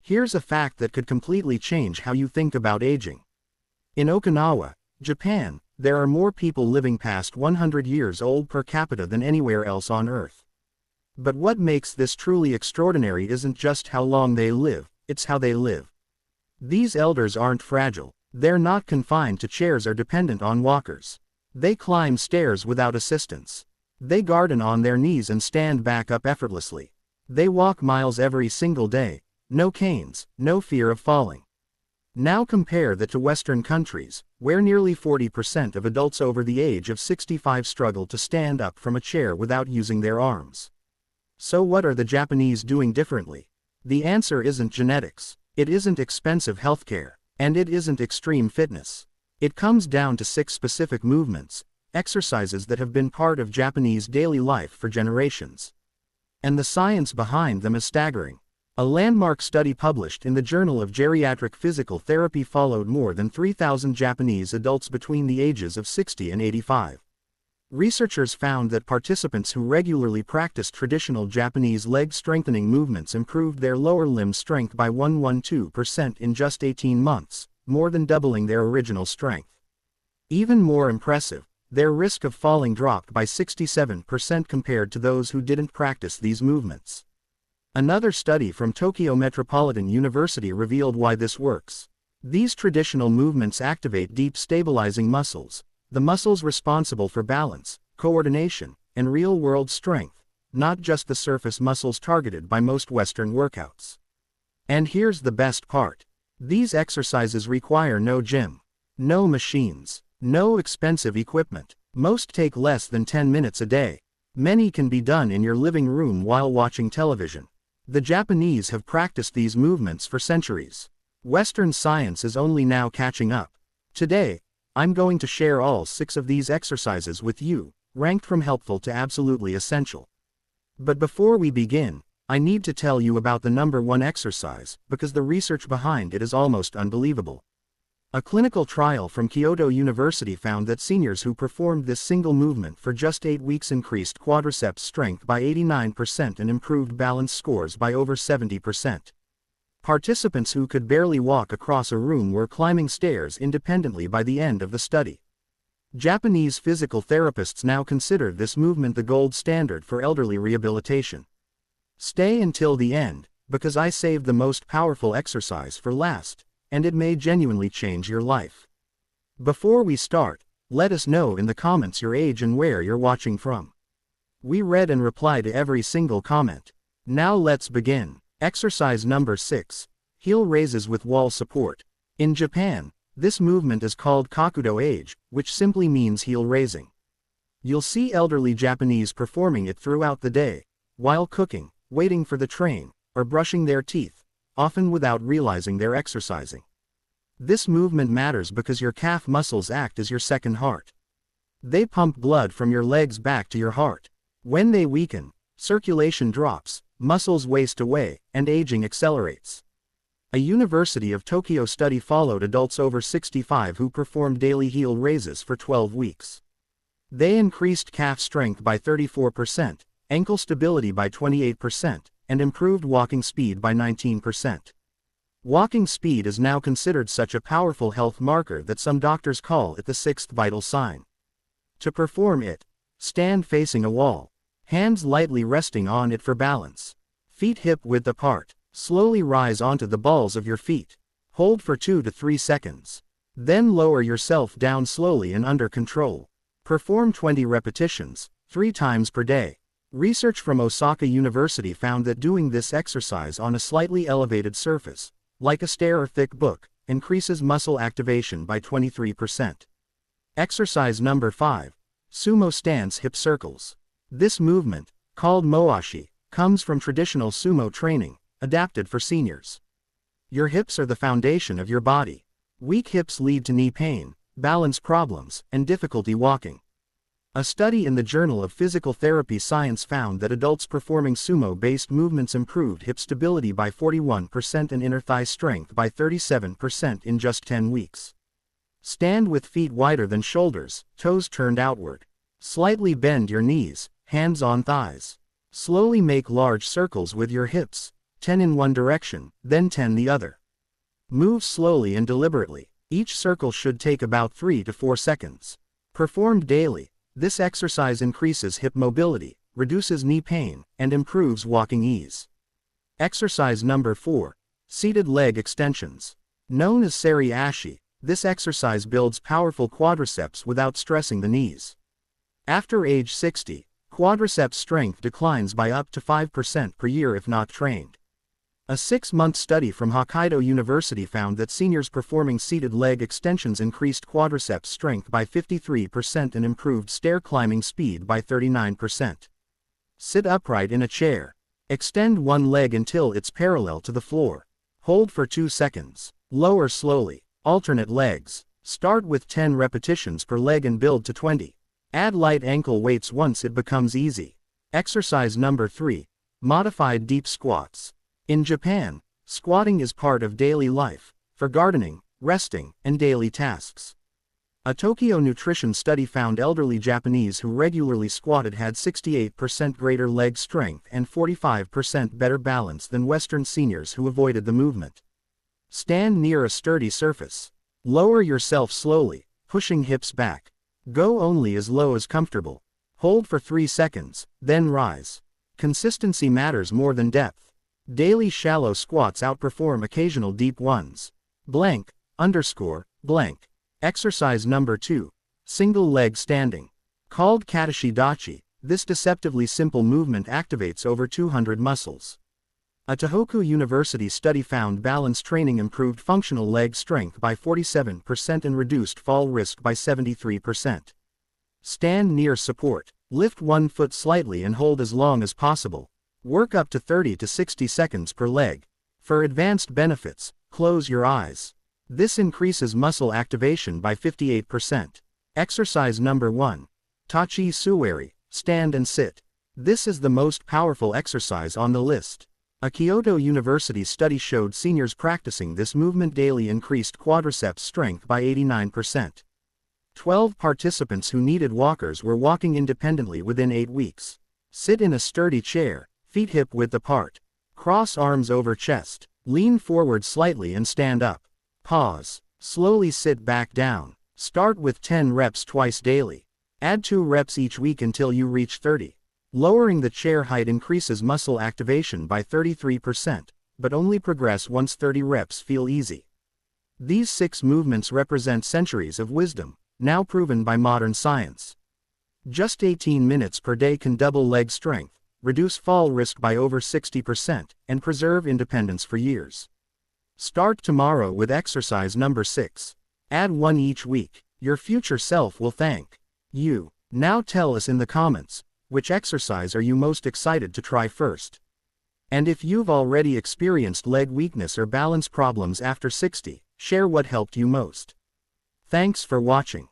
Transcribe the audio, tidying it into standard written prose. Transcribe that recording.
Here's a fact that could completely change how you think about aging. In Okinawa, Japan, there are more people living past 100 years old per capita than anywhere else on Earth. But what makes this truly extraordinary isn't just how long they live, it's how they live. These elders aren't fragile, they're not confined to chairs or dependent on walkers. They climb stairs without assistance. They garden on their knees and stand back up effortlessly. They walk miles every single day, no canes, no fear of falling. Now compare that to Western countries, where nearly 40% of adults over the age of 65 struggle to stand up from a chair without using their arms. So what are the Japanese doing differently? The answer isn't genetics, it isn't expensive healthcare, and it isn't extreme fitness. It comes down to 6 specific movements, exercises that have been part of Japanese daily life for generations. And the science behind them is staggering. A landmark study published in the Journal of Geriatric Physical Therapy followed more than 3,000 Japanese adults between the ages of 60 and 85. Researchers found that participants who regularly practiced traditional Japanese leg strengthening movements improved their lower limb strength by 112% in just 18 months, more than doubling their original strength. Even more impressive, their risk of falling dropped by 67% compared to those who didn't practice these movements. Another study from Tokyo Metropolitan University revealed why this works. These traditional movements activate deep stabilizing muscles, the muscles responsible for balance, coordination, and real-world strength, not just the surface muscles targeted by most Western workouts. And here's the best part. These exercises require no gym, no machines, no expensive equipment. Most take less than 10 minutes a day. Many can be done in your living room while watching television. The Japanese have practiced these movements for centuries. Western science is only now catching up. Today, I'm going to share all 6 of these exercises with you, ranked from helpful to absolutely essential. But before we begin, I need to tell you about the number 1 exercise, because the research behind it is almost unbelievable. A clinical trial from Kyoto University found that seniors who performed this single movement for just 8 weeks increased quadriceps strength by 89% and improved balance scores by over 70%. Participants who could barely walk across a room were climbing stairs independently by the end of the study. Japanese physical therapists now consider this movement the gold standard for elderly rehabilitation. Stay until the end, because I saved the most powerful exercise for last, and it may genuinely change your life. Before we start, let us know in the comments your age and where you're watching from. We read and reply to every single comment. Now let's begin. Exercise number 6. Heel raises with wall support. In Japan, this movement is called kakudo age, which simply means heel raising. You'll see elderly Japanese performing it throughout the day, while cooking, waiting for the train, or brushing their teeth, often without realizing they're exercising. This movement matters because your calf muscles act as your second heart. They pump blood from your legs back to your heart. When they weaken, circulation drops, muscles waste away, and aging accelerates. A University of Tokyo study followed adults over 65 who performed daily heel raises for 12 weeks. They increased calf strength by 34%, ankle stability by 28%, and improved walking speed by 19%. Walking speed is now considered such a powerful health marker that some doctors call it the 6th vital sign. To perform it, stand facing a wall, hands lightly resting on it for balance. Feet hip-width apart. Slowly rise onto the balls of your feet. Hold for 2 to 3 seconds. Then lower yourself down slowly and under control. Perform 20 repetitions, 3 times per day. Research from Osaka University found that doing this exercise on a slightly elevated surface, like a stair or thick book, increases muscle activation by 23%. Exercise number 5. Sumo stance hip circles. This movement, called moashi, comes from traditional sumo training, adapted for seniors. Your hips are the foundation of your body. Weak hips lead to knee pain, balance problems, and difficulty walking. A study in the Journal of Physical Therapy Science found that adults performing sumo-based movements improved hip stability by 41% and inner thigh strength by 37% in just 10 weeks. Stand with feet wider than shoulders, toes turned outward. Slightly bend your knees, hands on thighs. Slowly make large circles with your hips. 10 in one direction, then 10 the other. Move slowly and deliberately. Each circle should take about 3 to 4 seconds. Performed daily, this exercise increases hip mobility, reduces knee pain, and improves walking ease. Exercise number 4. Seated leg extensions. Known as Seri Ashi, this exercise builds powerful quadriceps without stressing the knees. After age 60, quadriceps strength declines by up to 5% per year if not trained. A 6-month study from Kyoto University found that seniors performing seated leg extensions increased quadriceps strength by 53% and improved stair climbing speed by 39%. Sit upright in a chair. Extend one leg until it's parallel to the floor. Hold for 2 seconds. Lower slowly. Alternate legs. Start with 10 repetitions per leg and build to 20. Add light ankle weights once it becomes easy. Exercise number 3. Modified deep squats. In Japan, squatting is part of daily life, for gardening, resting, and daily tasks. A Tokyo nutrition study found elderly Japanese who regularly squatted had 68% greater leg strength and 45% better balance than Western seniors who avoided the movement. Stand near a sturdy surface. Lower yourself slowly, pushing hips back. Go only as low as comfortable. Hold for 3 seconds, then rise. Consistency matters more than depth. Daily shallow squats outperform occasional deep ones. Blank. Exercise number 2. Single leg standing. Called katashi dachi, this deceptively simple movement activates over 200 muscles. A Tohoku University study found balance training improved functional leg strength by 47% and reduced fall risk by 73%. Stand near support. Lift one foot slightly and hold as long as possible. Work up to 30 to 60 seconds per leg. For advanced benefits, close your eyes. This increases muscle activation by 58%. Exercise number 1. Tachi Suwari, stand and sit. This is the most powerful exercise on the list. A Kyoto University study showed seniors practicing this movement daily increased quadriceps strength by 89%. 12 participants who needed walkers were walking independently within 8 weeks. Sit in a sturdy chair, feet hip width apart. Cross arms over chest. Lean forward slightly and stand up. Pause. Slowly sit back down. Start with 10 reps twice daily. Add 2 reps each week until you reach 30. Lowering the chair height increases muscle activation by 33%, but only progress once 30 reps feel easy. These 6 movements represent centuries of wisdom, now proven by modern science. Just 18 minutes per day can double leg strength, reduce fall risk by over 60%, and preserve independence for years. Start tomorrow with exercise number 6. Add 1 each week. Your future self will thank you. Now tell us in the comments, which exercise are you most excited to try first? And if you've already experienced leg weakness or balance problems after 60, share what helped you most. Thanks for watching.